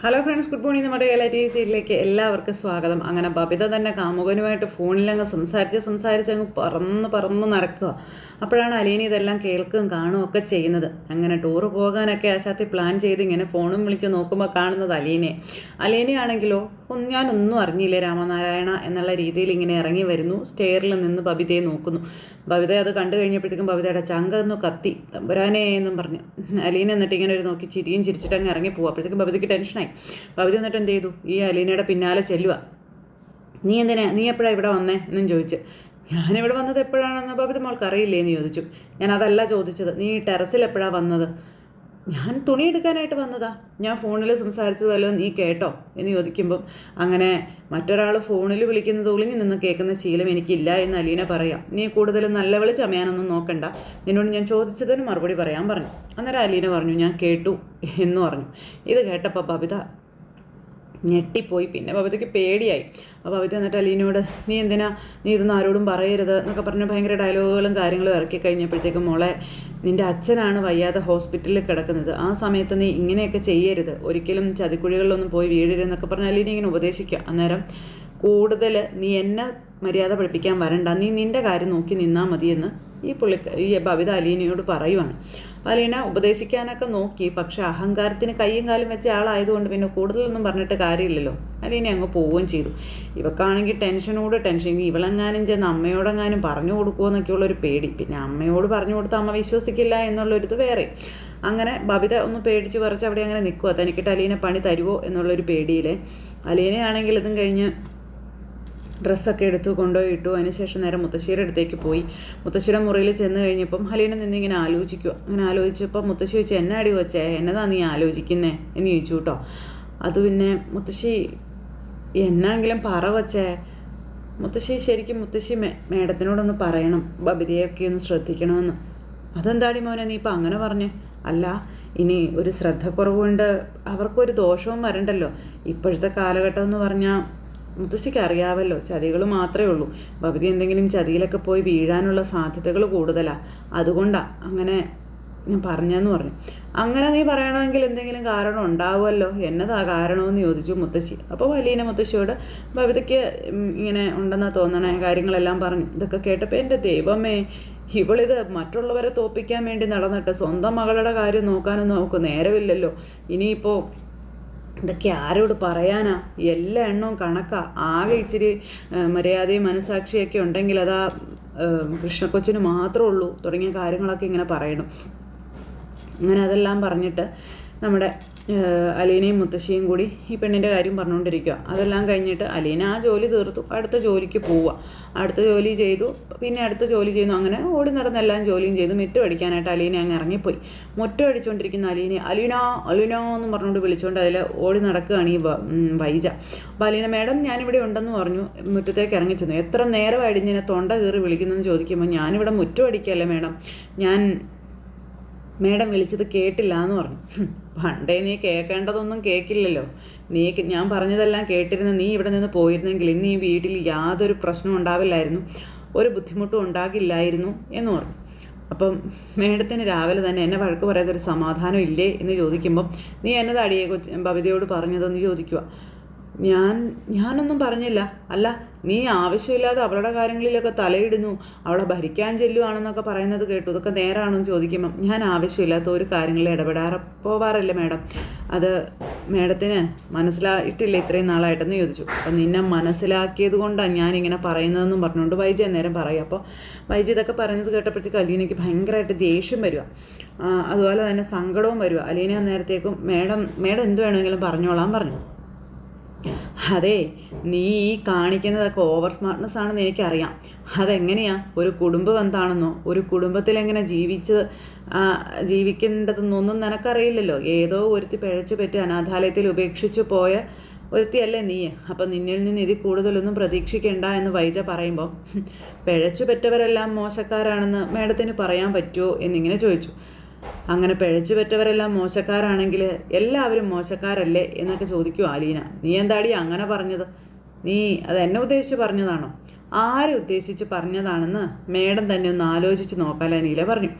Hello friends, good morning. നമ്മുടെ reality സീരിയലിലേക്ക് എല്ലാവർക്കും സ്വാഗതം. അങ്ങനെ ബബിത തന്നെ കാമുകനുമായിട്ട് ഫോണിലങ്ങ് സംസാരിച്ച് അങ്ങ് പറന്ന് നടക്കുക. അപ്പോഴാണ് അലീന ഇതെല്ലാം കേൾക്കുകയും കാണുകയും ഒക്കെ ചെയ്യുന്നത്. അങ്ങനെ ടൂറ് പോകാനൊക്കെ ആശാത്തി പ്ലാൻ ചെയ്ത് ഇങ്ങനെ ഫോണും വിളിച്ച് നോക്കുമ്പോൾ കാണുന്നത് അലീനയാണെങ്കിലോ ഞാനൊന്നും അറിഞ്ഞില്ലേ രാമനാരായണ എന്നുള്ള രീതിയിൽ ഇങ്ങനെ ഇറങ്ങി വരുന്നു. സ്റ്റെയറിൽ നിന്ന് ബബിതയെ നോക്കുന്നു. ബബിത അത് കണ്ടു കഴിഞ്ഞപ്പോഴത്തേക്കും ബബിതയുടെ ചങ്കൊന്നു കത്തി, തമ്പുരാനേ എന്നും പറഞ്ഞു. അലീന എന്നിട്ട് ഇങ്ങനെ ഒരു നോക്കി ചിരിച്ചിട്ട് അങ്ങ് ഇറങ്ങി പോകും. അപ്പോഴത്തേക്കും ബബിതയ്ക്ക് ടെൻഷനായി. ബബിത എന്നിട്ട് എന്ത് ചെയ്തു, ഈ അലീനയുടെ പിന്നാലെ ചെല്ലുക. നീ എപ്പോഴാണ് ഇവിടെ വന്നേ എന്നും ചോദിച്ചു. ഞാനിവിടെ വന്നത് എപ്പോഴാണെന്ന് ബബിത മോൾക്ക് അറിയില്ലേ എന്ന് ചോദിച്ചു. ഞാൻ അതല്ല ചോദിച്ചത്, നീ ടെറസിൽ എപ്പോഴാണ് വന്നത്? ഞാൻ തുണി എടുക്കാനായിട്ട് വന്നതാ. ഞാൻ ഫോണിൽ സംസാരിച്ചതല്ലോ നീ കേട്ടോ എന്ന് ചോദിക്കുമ്പം, അങ്ങനെ മറ്റൊരാൾ ഫോണിൽ വിളിക്കുന്നത് ഒളിഞ്ഞു നിന്ന് കേൾക്കുന്ന ശീലം എനിക്കില്ല എന്ന് അലീന പറയാം. നീ കൂടുതലും നല്ല വിളി ചമയാനൊന്നും നോക്കണ്ട, നിന്നോട് ഞാൻ ചോദിച്ചതിന് മറുപടി പറയാൻ പറഞ്ഞു. അന്നേരം അലീന പറഞ്ഞു ഞാൻ കേട്ടു എന്ന് പറഞ്ഞു. ഇത് കേട്ടപ്പോൾ ബബിത ഞെട്ടിപ്പോയി. പിന്നെ ബബിതയ്ക്ക് പേടിയായി. അപ്പോൾ ബബിത എന്നിട്ട് അലീനയോട് നീ ഇതൊന്നും ആരോടും പറയരുത് എന്നൊക്കെ പറഞ്ഞ് ഭയങ്കര ഡയലോഗുകളും കാര്യങ്ങളും ഇറക്കി കഴിഞ്ഞപ്പോഴത്തേക്കും, മോളെ നിൻ്റെ അച്ഛനാണ് വയ്യാതെ ഹോസ്പിറ്റലിൽ കിടക്കുന്നത്, ആ സമയത്ത് നീ ഇങ്ങനെയൊക്കെ ചെയ്യരുത്, ഒരിക്കലും ചതിക്കുഴികളിലൊന്നും പോയി വീഴരുതെന്നൊക്കെ പറഞ്ഞ് അലീന ഇങ്ങനെ ഉപദേശിക്കുക. അന്നേരം കൂടുതൽ നീ എന്നെ മര്യാദ പഠിപ്പിക്കാൻ വരണ്ട, നീ നിൻ്റെ കാര്യം നോക്കി നിന്നാൽ മതിയെന്ന് ഈ ബബിത അലീനയോട് പറയുവാണ്. അലീന ഉപദേശിക്കാനൊക്കെ നോക്കി, പക്ഷെ അഹങ്കാരത്തിന് കയ്യും കാലും വെച്ച ആളായതുകൊണ്ട് പിന്നെ കൂടുതലൊന്നും പറഞ്ഞിട്ട് കാര്യമില്ലല്ലോ. അലീന അങ്ങ് പോവുകയും ചെയ്തു. ഇവക്കാണെങ്കിൽ ടെൻഷൻ, ഇവളെങ്ങാനും ചെന്ന് അമ്മയോടെങ്ങാനും പറഞ്ഞു കൊടുക്കുമോ എന്നൊക്കെയുള്ളൊരു പേടി. പിന്നെ അമ്മയോട് പറഞ്ഞു കൊടുത്താൽ അമ്മ വിശ്വസിക്കില്ല എന്നുള്ളൊരിത് വേറെ. അങ്ങനെ ബബിത ഒന്ന് പേടിച്ച് പറിച്ച് അവിടെ അങ്ങനെ നിൽക്കുക. തനിക്കിട്ട് അലീന പണി തരുമോ എന്നുള്ളൊരു പേടിയിൽ. അലീനയാണെങ്കിൽ ഇതും കഴിഞ്ഞ് ഡ്രസ്സൊക്കെ എടുത്ത് കൊണ്ടുപോയി ഇട്ടു. അതിനുശേഷം നേരെ മുത്തശ്ശിയുടെ അടുത്തേക്ക് പോയി. മുത്തശ്ശിയുടെ മുറിയിൽ ചെന്ന് കഴിഞ്ഞപ്പം അലീന നിന്നിങ്ങനെ ആലോചിക്കുക. അങ്ങനെ ആലോചിച്ചപ്പോൾ മുത്തശ്ശി ചോദിച്ചു, എന്നാടി വച്ചേ, എന്നതാ നീ ആലോചിക്കുന്നേ എന്ന് ചോദിച്ചു കേട്ടോ. അത് പിന്നെ മുത്തശ്ശി എന്നെങ്കിലും പറ വച്ചേ. മുത്തശ്ശി ശരിക്കും മേഡത്തിനോടൊന്ന് പറയണം, ബബിതയൊക്കെ ഒന്ന് ശ്രദ്ധിക്കണമെന്ന്. അതെന്താടി മോനെ നീ ഇപ്പം അങ്ങനെ പറഞ്ഞേ? അല്ല, ഇനി ഒരു ശ്രദ്ധക്കുറവുകൊണ്ട് അവർക്കൊരു ദോഷവും വരണ്ടല്ലോ. ഇപ്പോഴത്തെ കാലഘട്ടം എന്ന് പറഞ്ഞാൽ മുത്തശ്ശിക്ക് അറിയാമല്ലോ, ചതികൾ മാത്രമേ ഉള്ളൂ. ബബിത എന്തെങ്കിലും ചതിയിലൊക്കെ പോയി വീഴാനുള്ള സാധ്യതകൾ കൂടുതലാണ്. അതുകൊണ്ടാണ് അങ്ങനെ ഞാൻ പറഞ്ഞെന്ന് പറഞ്ഞു. അങ്ങനെ നീ പറയണമെങ്കിൽ എന്തെങ്കിലും കാരണം ഉണ്ടാവുമല്ലോ, എന്നതാ കാരണമെന്ന് ചോദിച്ചു മുത്തശ്ശി. അപ്പോൾ അലീന മുത്തശ്ശിയോട് ബബിതയ്ക്ക് ഇങ്ങനെ ഉണ്ടെന്നാ തോന്നണ കാര്യങ്ങളെല്ലാം പറഞ്ഞു. ഇതൊക്കെ കേട്ടപ്പോൾ എൻ്റെ ദൈവമേ, ഇവളിത് മറ്റുള്ളവരെ തോൽപ്പിക്കാൻ വേണ്ടി നടന്നിട്ട് സ്വന്തം മകളുടെ കാര്യം നോക്കാനൊന്നും നമുക്ക് നേരമില്ലല്ലോ. ഇനിയിപ്പോൾ ഇതൊക്കെ ആരോട് പറയാനാ? എല്ലാ എണ്ണവും കണക്കാ. ആകെ ഇച്ചിരി മര്യാദയും മനസാക്ഷിയൊക്കെ ഉണ്ടെങ്കിൽ അതാ കൃഷ്ണക്കൊച്ചിന് മാത്രമേ ഉള്ളൂ തുടങ്ങിയ കാര്യങ്ങളൊക്കെ ഇങ്ങനെ പറയണം. അങ്ങനെ അതെല്ലാം പറഞ്ഞിട്ട് നമ്മുടെ അലീനയും മുത്തശ്ശിയും കൂടി ഈ പെണ്ണിൻ്റെ കാര്യം പറഞ്ഞുകൊണ്ടിരിക്കുക. അതെല്ലാം കഴിഞ്ഞിട്ട് അലീന ആ ജോലി തീർത്തു, അടുത്ത ജോലിക്ക് പോവുക. അടുത്ത ജോലി ചെയ്തു, പിന്നെ അടുത്ത ജോലി ചെയ്യുന്നു. അങ്ങനെ ഓടി നടന്ന് എല്ലാം ജോലിയും ചെയ്തു. മുറ്റം അടിക്കാനായിട്ട് അലീന അങ്ങ് ഇറങ്ങിപ്പോയി. മുറ്റം അടിച്ചുകൊണ്ടിരിക്കുന്ന അലീന എന്നും പറഞ്ഞുകൊണ്ട് വിളിച്ചുകൊണ്ട് അതിൽ ഓടി നടക്കുകയാണ് ഈ വൈജ. അപ്പോൾ അലീന, മേഡം ഞാനിവിടെ ഉണ്ടെന്ന് പറഞ്ഞു മുറ്റത്തേക്ക് ഇറങ്ങി ചെന്നു. എത്ര നേരമായിട്ട് ഇങ്ങനെ തൊണ്ട കയറി വിളിക്കുന്നതെന്ന് ചോദിക്കുമ്പോൾ, ഞാനിവിടെ മുറ്റം അടിക്കുകയല്ലേ മേഡം, മേഡം വിളിച്ചത് കേട്ടില്ല എന്ന് പറഞ്ഞു. പണ്ടേ നീ കേൾക്കേണ്ടതൊന്നും കേൾക്കില്ലല്ലോ. ഞാൻ പറഞ്ഞതെല്ലാം കേട്ടിരുന്ന നീ ഇവിടെ നിന്ന് പോയിരുന്നെങ്കിൽ ഇന്ന് ഈ വീട്ടിൽ യാതൊരു പ്രശ്നവും ഉണ്ടാവില്ലായിരുന്നു, ഒരു ബുദ്ധിമുട്ടും ഉണ്ടാകില്ലായിരുന്നു എന്ന് പറഞ്ഞു. അപ്പം മേഡത്തിന് രാവിലെ തന്നെ എന്നെ വഴക്ക് പറയാതൊരു സമാധാനം ഇല്ലേ എന്ന് ചോദിക്കുമ്പം, നീ എന്നതാടിയെ ബബിതയോട് പറഞ്ഞതെന്ന് ചോദിക്കുക. ഞാനൊന്നും പറഞ്ഞില്ല. അല്ല, നീ ആവശ്യമില്ലാതെ അവളുടെ കാര്യങ്ങളിലൊക്കെ തലയിടുന്നു, അവളെ ഭരിക്കാൻ ചെല്ലുവാണെന്നൊക്കെ പറയുന്നത് കേട്ടു, ഇതൊക്കെ നേരാണെന്ന് ചോദിക്കുമ്പം, ഞാൻ ആവശ്യമില്ലാത്ത ഒരു കാര്യങ്ങളിൽ പോവാറില്ല മേഡം, അത് മേഡത്തിന് മനസ്സിലായിട്ടില്ല ഇത്രയും നാളായിട്ടെന്ന് ചോദിച്ചു. അപ്പം നിന്നെ മനസ്സിലാക്കിയത് കൊണ്ടാണ് ഞാനിങ്ങനെ പറയുന്നതെന്നും പറഞ്ഞുകൊണ്ട് വൈജി അന്നേരം പറയും. അപ്പോൾ വൈജി ഇതൊക്കെ പറയുന്നത് കേട്ടപ്പോഴത്തേക്ക് അലീനയ്ക്ക് ഭയങ്കരമായിട്ട് ദേഷ്യം വരിക, അതുപോലെ തന്നെ സങ്കടവും വരിക. അലീന അന്നേരത്തേക്കും മേഡം എന്ത് വേണമെങ്കിലും പറഞ്ഞോളാൻ പറഞ്ഞു. അതെ, നീ ഈ കാണിക്കുന്നതൊക്കെ ഓവർ സ്മാർട്ട്നെസ് ആണെന്ന് എനിക്കറിയാം. അതെങ്ങനെയാ ഒരു കുടുംബം എന്താണെന്നോ, ഒരു കുടുംബത്തിലെങ്ങനെ ജീവിക്കേണ്ടതെന്നൊന്നും നിനക്കറിയില്ലല്ലോ. ഏതോ ഒരുത്തി പിഴച്ചു പറ്റി അനാഥാലയത്തിൽ ഉപേക്ഷിച്ചു പോയ ഒരുത്തിയല്ലേ നീ. അപ്പം നിന്നിൽ നിന്ന് ഇതിൽ കൂടുതലൊന്നും പ്രതീക്ഷിക്കേണ്ട എന്ന് വൈജ പറയുമ്പോൾ, പിഴച്ചു പറ്റവരെല്ലാം മോശക്കാരാണെന്ന് മേഡത്തിന് പറയാൻ പറ്റുമോ എന്നിങ്ങനെ ചോദിച്ചു. അങ്ങനെ പിഴച്ചു പറ്റവരെല്ലാം മോശക്കാരാണെങ്കിൽ എല്ലാവരും മോശക്കാരല്ലേ എന്നൊക്കെ ചോദിക്കും അലീന. നീ എന്താടി അങ്ങനെ പറഞ്ഞത്? നീ അത് എന്നെ ഉദ്ദേശിച്ച് പറഞ്ഞതാണോ? ആരെ ഉദ്ദേശിച്ച് പറഞ്ഞതാണെന്ന് മേഡം തന്നെ ഒന്ന് ആലോചിച്ച് നോക്കാൻ അനീല പറഞ്ഞു.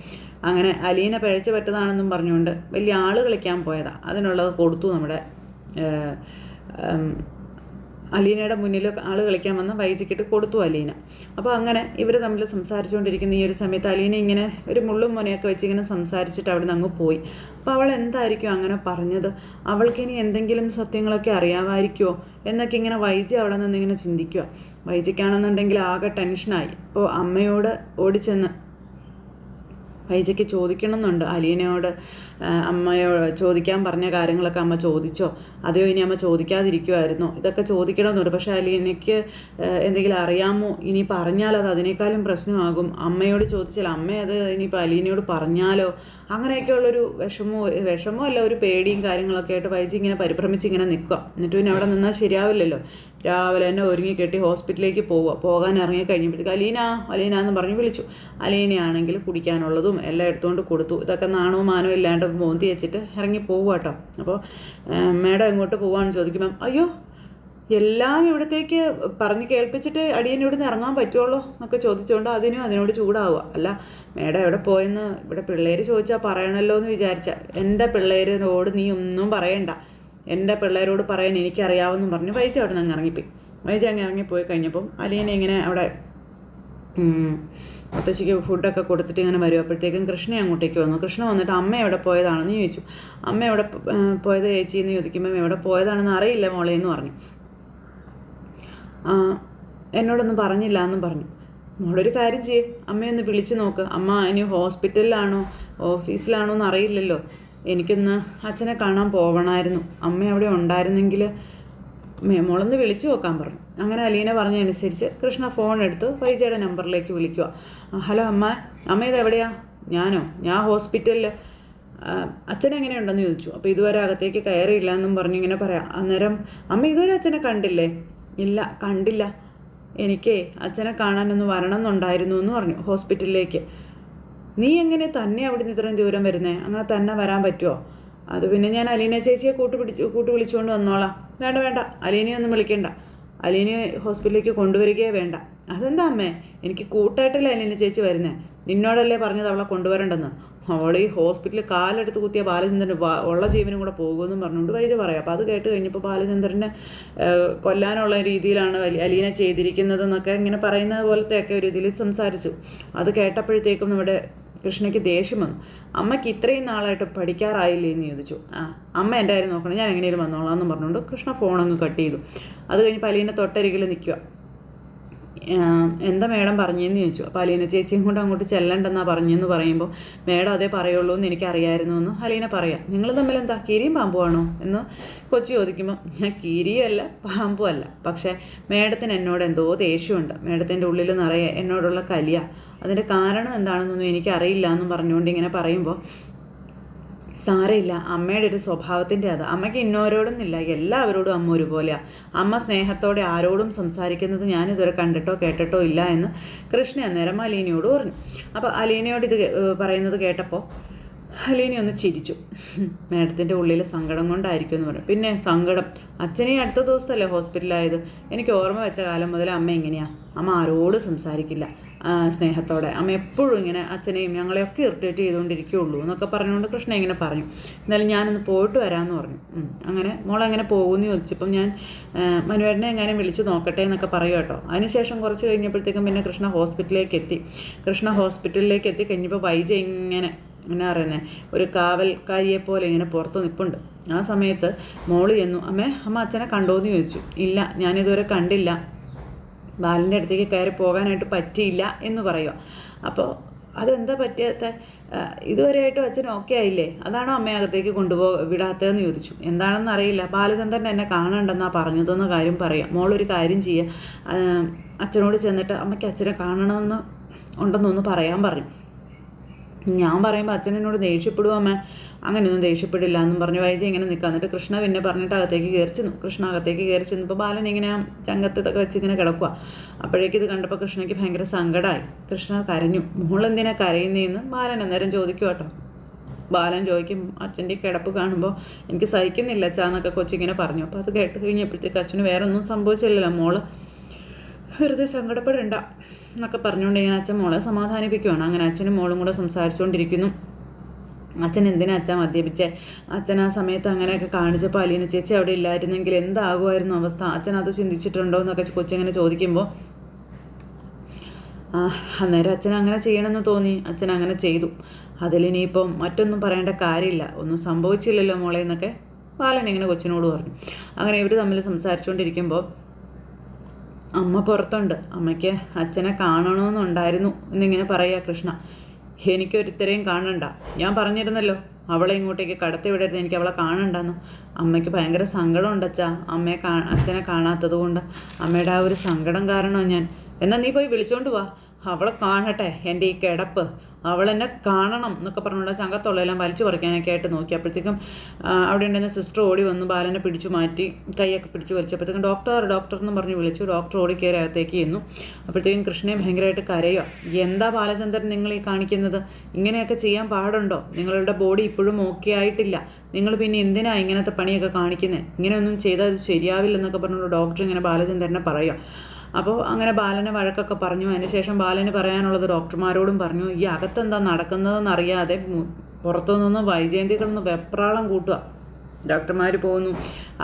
അങ്ങനെ അലീന പിഴച്ചു പറ്റതാണെന്നും പറഞ്ഞുകൊണ്ട് വലിയ ആൾ കളിക്കാൻ പോയതാണ്. അതിനുള്ളത് കൊടുത്തു നമ്മുടെ അലീനയുടെ മുന്നിൽ ആൾ കളിക്കാൻ വന്ന വൈജിക്കിട്ട് കൊടുത്തു അലീന. അപ്പോൾ അങ്ങനെ ഇവർ തമ്മിൽ സംസാരിച്ചുകൊണ്ടിരിക്കുന്ന ഈ ഒരു സമയത്ത് അലീന ഇങ്ങനെ ഒരു മുള്ളും മുനയൊക്കെ വെച്ച് ഇങ്ങനെ സംസാരിച്ചിട്ട് അവിടെ നിന്ന് അങ്ങ് പോയി. അപ്പോൾ അവൾ എന്തായിരിക്കും അങ്ങനെ പറഞ്ഞത്, അവൾക്കിനി എന്തെങ്കിലും സത്യങ്ങളൊക്കെ അറിയാമായിരിക്കുമോ എന്നൊക്കെ ഇങ്ങനെ വൈജി അവിടെ നിന്ന് ഇങ്ങനെ ചിന്തിക്കുക. വൈജിക്കാണെന്നുണ്ടെങ്കിൽ ആകെ ടെൻഷനായി. അപ്പോൾ അമ്മയോട് ഓടിച്ചെന്ന് വൈജയ്ക്ക് ചോദിക്കണമെന്നുണ്ട് അലീനയോട്. അമ്മയോട് ചോദിക്കാൻ പറഞ്ഞ കാര്യങ്ങളൊക്കെ അമ്മ ചോദിച്ചോ, അതെയോ ഇനി അമ്മ ചോദിക്കാതിരിക്കുമായിരുന്നോ, ഇതൊക്കെ ചോദിക്കണമെന്നുണ്ട്. പക്ഷേ അലീനയ്ക്ക് എന്തെങ്കിലും അറിയാമോ, ഇനി പറഞ്ഞാൽ അത് അതിനേക്കാളും പ്രശ്നമാകും. അമ്മയോട് ചോദിച്ചാൽ അമ്മ അത് ഇനിയിപ്പോൾ അലീനയോട് പറഞ്ഞാലോ, അങ്ങനെയൊക്കെയുള്ളൊരു വിഷമോ അല്ല, ഒരു പേടിയും കാര്യങ്ങളൊക്കെ ആയിട്ട് വൈജി ഇങ്ങനെ പരിഭ്രമിച്ച് ഇങ്ങനെ നിൽക്കുക. എന്നിട്ട് പിന്നെ അവിടെ നിന്നാൽ ശരിയാവില്ലല്ലോ. രാവിലെ തന്നെ ഒരുങ്ങി കെട്ടി ഹോസ്പിറ്റലിലേക്ക് പോകാൻ ഇറങ്ങി കഴിഞ്ഞപ്പോഴത്തേക്ക് അലീന എന്ന് പറഞ്ഞ് വിളിച്ചു. അലീനയാണെങ്കിൽ കുടിക്കാനുള്ളതും എല്ലാം എടുത്തുകൊണ്ട് കൊടുത്തു. ഇതൊക്കെ നാണവും മാനവും ഇല്ലാണ്ട് മോന്തി വെച്ചിട്ട് ഇറങ്ങി പോവുക കേട്ടോ. അപ്പോൾ മേഡം എങ്ങോട്ട് പോവാന്ന് ചോദിക്കുമ്പം അയ്യോ എല്ലാം ഇവിടത്തേക്ക് പറഞ്ഞ് കേൾപ്പിച്ചിട്ട് അടിയൻ ഇവിടുന്ന് ഇറങ്ങാൻ പറ്റുള്ളൂ എന്നൊക്കെ ചോദിച്ചുകൊണ്ട് അതിനോട് ചൂടാവുക. അല്ല മേഡം എവിടെ പോയെന്ന് ഇവിടെ പിള്ളേർ ചോദിച്ചാൽ പറയണമല്ലോ എന്ന് വിചാരിച്ച, എൻ്റെ പിള്ളേരോട് നീ ഒന്നും പറയണ്ട, എൻ്റെ പിള്ളേരോട് പറയാൻ എനിക്കറിയാമെന്നും പറഞ്ഞ് വൈജി അവിടെ നിന്ന് ഇറങ്ങിപ്പോയി. വൈജി അങ്ങ് ഇറങ്ങിപ്പോയി കഴിഞ്ഞപ്പം അലീന ഇങ്ങനെ അവിടെ മുത്തശ്ശിക്ക് ഫുഡൊക്കെ കൊടുത്തിട്ട് ഇങ്ങനെ വരും. അപ്പോഴത്തേക്കും കൃഷ്ണ അങ്ങോട്ടേക്ക് വന്നു. കൃഷ്ണ വന്നിട്ട് അമ്മ എവിടെ പോയതാണെന്ന് ചോദിച്ചു. അമ്മ എവിടെ പോയത് ചേച്ചി എന്ന് ചോദിക്കുമ്പം എവിടെ പോയതാണെന്ന് അറിയില്ല മോളെ എന്ന് പറഞ്ഞു. എന്നോടൊന്നും പറഞ്ഞില്ല എന്നും പറഞ്ഞു. മോളൊരു കാര്യം ചെയ്യ്, അമ്മയൊന്ന് വിളിച്ച് നോക്ക്. അമ്മ ഇനി ഹോസ്പിറ്റലിലാണോ ഓഫീസിലാണോ എന്ന് അറിയില്ലല്ലോ, എനിക്കൊന്ന് അച്ഛനെ കാണാൻ പോവണമായിരുന്നു, അമ്മ അവിടെ ഉണ്ടായിരുന്നെങ്കിൽ മോളൊന്ന് വിളിച്ചു നോക്കാൻ പറഞ്ഞു. അങ്ങനെ അലീന പറഞ്ഞതനുസരിച്ച് കൃഷ്ണ ഫോൺ എടുത്ത് വൈജയുടെ നമ്പറിലേക്ക് വിളിക്കുക. ഹലോ അമ്മ ഇതെവിടെയാ? ഞാൻ ഹോസ്പിറ്റലിൽ. അച്ഛനെങ്ങനെയുണ്ടെന്ന് ചോദിച്ചു. അപ്പോൾ ഇതുവരെ അകത്തേക്ക് കയറിയില്ല എന്നും പറഞ്ഞിങ്ങനെ പറയാം. അന്നേരം അമ്മ ഇതുവരെ അച്ഛനെ കണ്ടില്ലേ? ഇല്ല കണ്ടില്ല, എനിക്ക് അച്ഛനെ കാണാനൊന്ന് വരണം എന്നുണ്ടായിരുന്നു എന്ന് പറഞ്ഞു ഹോസ്പിറ്റലിലേക്ക്. നീ എങ്ങനെ തന്നെ അവിടെ നിന്ന് ഇത്രയും ദൂരം വരുന്നേ? അങ്ങനെ തന്നെ വരാൻ പറ്റുമോ? അത് പിന്നെ ഞാൻ അലീന ചേച്ചിയെ കൂട്ട് വിളിച്ചുകൊണ്ട് വന്നോളാം. വേണ്ട അലീനയൊന്നും വിളിക്കണ്ട, അലീനയെ ഹോസ്പിറ്റലിലേക്ക് കൊണ്ടുവരികയേ വേണ്ട. അതെന്താ അമ്മേ, എനിക്ക് കൂട്ടായിട്ടല്ലേ അലീന ചേച്ചി വരുന്നേ, നിന്നോടല്ലേ പറഞ്ഞത് അവളെ കൊണ്ടുവരണ്ടെന്ന്. അവൾ ഈ ഹോസ്പിറ്റലിൽ കാലെടുത്ത് കുത്തിയ ബാലചന്ദ്രന് ഉള്ള ജീവനും കൂടെ പോകുമെന്നും പറഞ്ഞുകൊണ്ട് വൈജ പറയാം. അപ്പോൾ അത് കേട്ട് കഴിഞ്ഞപ്പോൾ ബാലചന്ദ്രനെ കൊല്ലാനുള്ള രീതിയിലാണ് അലീന ചെയ്തിരിക്കുന്നതെന്നൊക്കെ ഇങ്ങനെ പറയുന്നത് പോലത്തെയൊക്കെ ഒരു ഇതിൽ സംസാരിച്ചു. അത് കേട്ടപ്പോഴത്തേക്കും നമ്മുടെ കൃഷ്ണയ്ക്ക് ദേഷ്യം വന്നു. അമ്മയ്ക്ക് ഇത്രയും നാളായിട്ട് പഠിക്കാറായില്ലേ എന്ന് ചോദിച്ചു. അമ്മ എൻ്റെ കാര്യം നോക്കണം, ഞാൻ എങ്ങനെയും വന്നോളാം എന്ന് പറഞ്ഞുകൊണ്ട് കൃഷ്ണ ഫോണങ്ങ് കട്ട് ചെയ്തു. അത് കഴിഞ്ഞപ്പോൾ അലീന തൊട്ടരികിൽ നിൽക്കുക. എന്താ മേഡം പറഞ്ഞതെന്ന് ചോദിച്ചു. അപ്പോൾ അലീന ചേച്ചിയും കൊണ്ട് അങ്ങോട്ട് ചെല്ലണ്ടെന്നാണ് പറഞ്ഞതെന്ന് പറയുമ്പോൾ മേഡം അതേ പറയുള്ളൂ എന്ന് എനിക്കറിയായിരുന്നു എന്ന് അലീന പറയാം. നിങ്ങൾ തമ്മിൽ എന്താ കീരിയും പാമ്പുമാണോ എന്ന് കൊച്ചു ചോദിക്കുമ്പോൾ ഞാൻ കീരിയല്ല പാമ്പും അല്ല, പക്ഷേ മേഡത്തിന് എന്നോട് എന്തോ ദേഷ്യമുണ്ട്, മേഡത്തിൻ്റെ ഉള്ളിൽ നിറയെ എന്നോടുള്ള കലിയ, അതിൻ്റെ കാരണം എന്താണെന്നൊന്നും എനിക്കറിയില്ല എന്നും പറഞ്ഞുകൊണ്ട് ഇങ്ങനെ പറയുമ്പോൾ സാരമില്ല, അമ്മയുടെ ഒരു സ്വഭാവത്തിൻ്റെ അത്. അമ്മയ്ക്ക് ഇന്നോരോടൊന്നുമില്ല, എല്ലാവരോടും അമ്മ ഒരുപോലെയാണ്. അമ്മ സ്നേഹത്തോടെ ആരോടും സംസാരിക്കുന്നത് ഞാനിതുവരെ കണ്ടിട്ടോ കേട്ടിട്ടോ ഇല്ല എന്ന് കൃഷ്ണ അന്നേരം അലീനയോട് പറഞ്ഞു. അപ്പോൾ അലീനയോട് ഇത് പറയുന്നത് കേട്ടപ്പോൾ അലീന ഒന്ന് ചിരിച്ചു. മേഡത്തിൻ്റെ ഉള്ളിൽ സങ്കടം കൊണ്ടായിരിക്കും എന്ന് പറഞ്ഞു. പിന്നെ സങ്കടം, അച്ഛനെ അടുത്ത ദിവസമല്ലേ ഹോസ്പിറ്റലായത്, എനിക്ക് ഓർമ്മ വെച്ച കാലം മുതൽ അമ്മ എങ്ങനെയാണ്, അമ്മ ആരോടും സംസാരിക്കില്ല സ്നേഹത്തോടെ, അമ്മ എപ്പോഴും ഇങ്ങനെ അച്ഛനെയും ഞങ്ങളെയൊക്കെ ഇറിറ്റേറ്റ് ചെയ്തുകൊണ്ടിരിക്കുകയുള്ളൂ എന്നൊക്കെ പറഞ്ഞുകൊണ്ട് കൃഷ്ണ ഇങ്ങനെ പറഞ്ഞു. എന്നാലും ഞാനൊന്ന് പോയിട്ട് വരാമെന്ന് പറഞ്ഞു. അങ്ങനെ മോളെങ്ങനെ പോകുമെന്ന് ചോദിച്ചപ്പം ഞാൻ മനുവേട്ടനെ എങ്ങനെ വിളിച്ച് നോക്കട്ടെ എന്നൊക്കെ പറയും കേട്ടോ. അതിനുശേഷം കുറച്ച് കഴിഞ്ഞപ്പോഴത്തേക്കും പിന്നെ കൃഷ്ണ ഹോസ്പിറ്റലിലേക്ക് എത്തി കഴിഞ്ഞപ്പോൾ വൈജ ഇങ്ങനെ എന്നാ പറയുന്നത്, ഒരു കാവൽക്കാരിയെപ്പോലെ ഇങ്ങനെ പുറത്ത് നിൽപ്പുണ്ട്. ആ സമയത്ത് മോള് ചെന്നു, അമ്മ അച്ഛനെ കണ്ടോയെന്ന് ചോദിച്ചു. ഇല്ല, ഞാനിതുവരെ കണ്ടില്ല, ബാലൻ്റെ അടുത്തേക്ക് കയറി പോകാനായിട്ട് പറ്റിയില്ല എന്ന് പറയുക. അപ്പോൾ അതെന്താ പറ്റാത്ത, ഇതുവരെയായിട്ടും അച്ഛൻ ഓക്കെ ആയില്ലേ, അതാണോ അമ്മയെ അകത്തേക്ക് വിടാത്തതെന്ന് ചോദിച്ചു. എന്താണെന്ന് അറിയില്ല, ബാലചന്ദ്രൻ എന്നെ കാണണ്ടെന്നാണ് പറഞ്ഞതെന്ന കാര്യം പറയാം. മോളൊരു കാര്യം ചെയ്യുക, അച്ഛനോട് ചെന്നിട്ട് അമ്മയ്ക്ക് അച്ഛനെ കാണണമെന്ന് ഉണ്ടെന്നൊന്ന് പറയാൻ പറഞ്ഞു. ഞാൻ പറയുമ്പോൾ അച്ഛൻ എന്നോട് ദേഷ്യപ്പെടും അമ്മ, അങ്ങനെയൊന്നും ദേഷ്യപ്പെടില്ല എന്നും പറഞ്ഞു വൈജി ഇങ്ങനെ നിൽക്കുക. എന്നിട്ട് കൃഷ്ണ പിന്നെ പറഞ്ഞിട്ട് അകത്തേക്ക് കയറി ചെന്നു. കൃഷ്ണ അകത്തേക്ക് കയറി ചെന്നപ്പോൾ ബാലൻ ഇങ്ങനെ ചങ്കത്തൊക്കെ വെച്ച് ഇങ്ങനെ കിടക്കുക. അപ്പോഴേക്കും ഇത് കണ്ടപ്പോൾ കൃഷ്ണയ്ക്ക് ഭയങ്കര സങ്കടമായി. കൃഷ്ണ കരഞ്ഞു. മോളെന്തിനാ കരയുന്നതെന്ന് ബാലൻ അന്നേരം ചോദിക്കും കേട്ടോ. ബാലൻ ചോദിക്കും, അച്ഛൻ്റെ കിടപ്പ് കാണുമ്പോൾ എനിക്ക് സഹിക്കുന്നില്ല അച്ഛാന്നൊക്കെ കൊച്ചിങ്ങനെ പറഞ്ഞു. അപ്പോൾ അത് കേട്ട് കഴിഞ്ഞപ്പോഴത്തേക്ക് അച്ഛന് വേറെ ഒന്നും സംഭവിച്ചില്ലല്ലോ, മോള് വെറുതെ സങ്കടപ്പെടണ്ട എന്നൊക്കെ പറഞ്ഞുകൊണ്ട് ഇങ്ങനെ അച്ഛൻ മോളെ സമാധാനിപ്പിക്കുകയാണ്. അങ്ങനെ അച്ഛനും മോളും കൂടെ സംസാരിച്ചുകൊണ്ടിരിക്കുന്നു. അച്ഛൻ എന്തിനാ അച്ഛൻ മദ്യപിച്ചേ? അച്ഛൻ ആ സമയത്ത് അങ്ങനെയൊക്കെ കാണിച്ചപ്പോൾ അലീന ചേച്ചി അവിടെ ഇല്ലായിരുന്നെങ്കിൽ എന്താകുമായിരുന്നു അവസ്ഥ? അച്ഛൻ അത് ചിന്തിച്ചിട്ടുണ്ടോ എന്നൊക്കെ കൊച്ചിങ്ങനെ ചോദിക്കുമ്പോൾ അന്നേരം അച്ഛൻ അങ്ങനെ ചെയ്യണമെന്ന് തോന്നി, അച്ഛൻ അങ്ങനെ ചെയ്തു. അതിലിനിയിപ്പം മറ്റൊന്നും പറയേണ്ട കാര്യമില്ല, ഒന്നും സംഭവിച്ചില്ലല്ലോ മോളെ എന്നൊക്കെ ബാലൻ ഇങ്ങനെ കൊച്ചിനോട് പറഞ്ഞു. അങ്ങനെ ഇവർ തമ്മിൽ സംസാരിച്ചുകൊണ്ടിരിക്കുമ്പോൾ അമ്മ പുറത്തുണ്ട്, അമ്മയ്ക്ക് അച്ഛനെ കാണണമെന്നുണ്ടായിരുന്നു എന്നിങ്ങനെ പറയുക കൃഷ്ണ. എനിക്കൊരുത്തരെയും കാണണ്ട, ഞാൻ പറഞ്ഞിരുന്നല്ലോ അവളെ ഇങ്ങോട്ടേക്ക് കടത്തി വിടരുത്, എനിക്ക് അവളെ കാണണ്ടെന്ന്. അമ്മയ്ക്ക് ഭയങ്കര സങ്കടമുണ്ട് അച്ഛാ, അച്ഛനെ കാണാത്തത് കൊണ്ട്. അമ്മയുടെ ആ ഒരു സങ്കടം കാരണമാണ് ഞാൻ. എന്നാൽ നീ പോയി വിളിച്ചോണ്ട് വാ, അവളെ കാണട്ടെ, എൻ്റെ ഈ കിടപ്പ്, അവളെന്നെ കാണണം എന്നൊക്കെ പറഞ്ഞുകൊണ്ട് ചങ്കത്തുള്ളതെല്ലാം വലിച്ചു പറിക്കാനൊക്കെ ആയിട്ട് നോക്കി. അപ്പോഴത്തേക്കും അവിടെ ഉണ്ടായിരുന്ന സിസ്റ്റർ ഓടി വന്നു, ബാലനെ പിടിച്ചു മാറ്റി, കൈയൊക്കെ പിടിച്ചു വലിച്ചപ്പോഴത്തേക്കും ഡോക്ടർ എന്ന് പറഞ്ഞ് വിളിച്ചു. ഡോക്ടർ ഓടി കയറി അകത്തേക്ക് ചെന്നു. അപ്പോഴത്തേക്കും കൃഷ്ണയെ ഭയങ്കരമായിട്ട് കരയുക. എന്താ ബാലചന്ദ്രൻ നിങ്ങൾ ഈ കാണിക്കുന്നത്? ഇങ്ങനെയൊക്കെ ചെയ്യാൻ പാടുണ്ടോ? നിങ്ങളുടെ ബോഡി ഇപ്പോഴും ഓക്കെ ആയിട്ടില്ല, നിങ്ങൾ പിന്നെ എന്തിനാ ഇങ്ങനത്തെ പണിയൊക്കെ കാണിക്കുന്നത്? ഇങ്ങനെയൊന്നും ചെയ്താൽ അത് ശരിയാവില്ലെന്നൊക്കെ പറഞ്ഞുകൊണ്ട് ഡോക്ടർ ഇങ്ങനെ ബാലചന്ദ്രനെ പറയുക. അപ്പോൾ അങ്ങനെ ബാലനെ വഴക്കൊക്കെ പറഞ്ഞു. അതിനുശേഷം ബാലന് പറയാനുള്ളത് ഡോക്ടർമാരോടും പറഞ്ഞു. ഈ അകത്തെന്താ നടക്കുന്നതെന്നറിയാതെ പുറത്തുനിന്ന് വൈജയന്തി കിടന്ന് വെപ്രാളം കൂട്ടുക. ഡോക്ടർമാർ പോകുന്നു,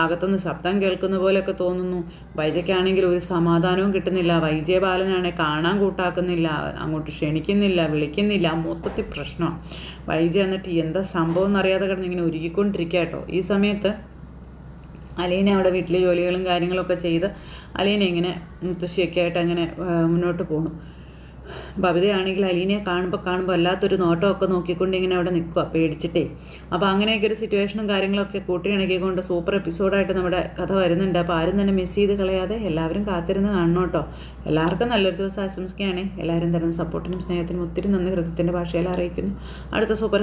അകത്തുനിന്ന് ശബ്ദം കേൾക്കുന്ന പോലെയൊക്കെ തോന്നുന്നു. വൈജയ്ക്കാണെങ്കിൽ ഒരു സമാധാനവും കിട്ടുന്നില്ല. വൈജയ ബാലനാണെങ്കിൽ കാണാൻ കൂട്ടാക്കുന്നില്ല, അങ്ങോട്ട് ക്ഷണിക്കുന്നില്ല, വിളിക്കുന്നില്ല. മൊത്തത്തിൽ പ്രശ്നമാണ്. വൈജയ എന്നിട്ട് എന്താ സംഭവം എന്നറിയാതെ കിടന്ന് ഇങ്ങനെ ഒരുക്കിക്കൊണ്ടിരിക്കുക കേട്ടോ. ഈ സമയത്ത് അലീന അവിടെ വീട്ടിലെ ജോലികളും കാര്യങ്ങളൊക്കെ ചെയ്ത് അലീന ഇങ്ങനെ മുത്തശ്ശിയൊക്കെ ആയിട്ട് അങ്ങനെ മുന്നോട്ട് പോകണം. ബബിതയാണെങ്കിൽ അലീനയെ കാണുമ്പോൾ വല്ലാത്തൊരു നോട്ടമൊക്കെ നോക്കിക്കൊണ്ട് ഇങ്ങനെ അവിടെ നിൽക്കുക പേടിച്ചിട്ടേ. അപ്പോൾ അങ്ങനെയൊക്കെ ഒരു സിറ്റുവേഷനും കാര്യങ്ങളൊക്കെ കൂട്ടിയിണക്കിക്കൊണ്ട് സൂപ്പർ എപ്പിസോഡായിട്ട് നമ്മുടെ കഥ വരുന്നുണ്ട്. അപ്പോൾ ആരും തന്നെ മിസ് ചെയ്ത് കളയാതെ എല്ലാവരും കാത്തിരുന്ന് കാണണം കേട്ടോ. എല്ലാവർക്കും നല്ലൊരു ദിവസം ആശംസിക്കുകയാണ്. എല്ലാവരും തരുന്ന സപ്പോർട്ടിനും സ്നേഹത്തിനും ഒത്തിരി നന്ദി ഹൃദയത്തിൻ്റെ ഭാഷയിൽ അറിയിക്കുന്നു. അടുത്ത സൂപ്പർ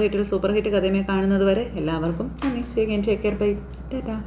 ഹിറ്റ് കഥയുമായി കാണുന്നത് വരെ എല്ലാവർക്കും നന്ദി. Take care, bye, Tata.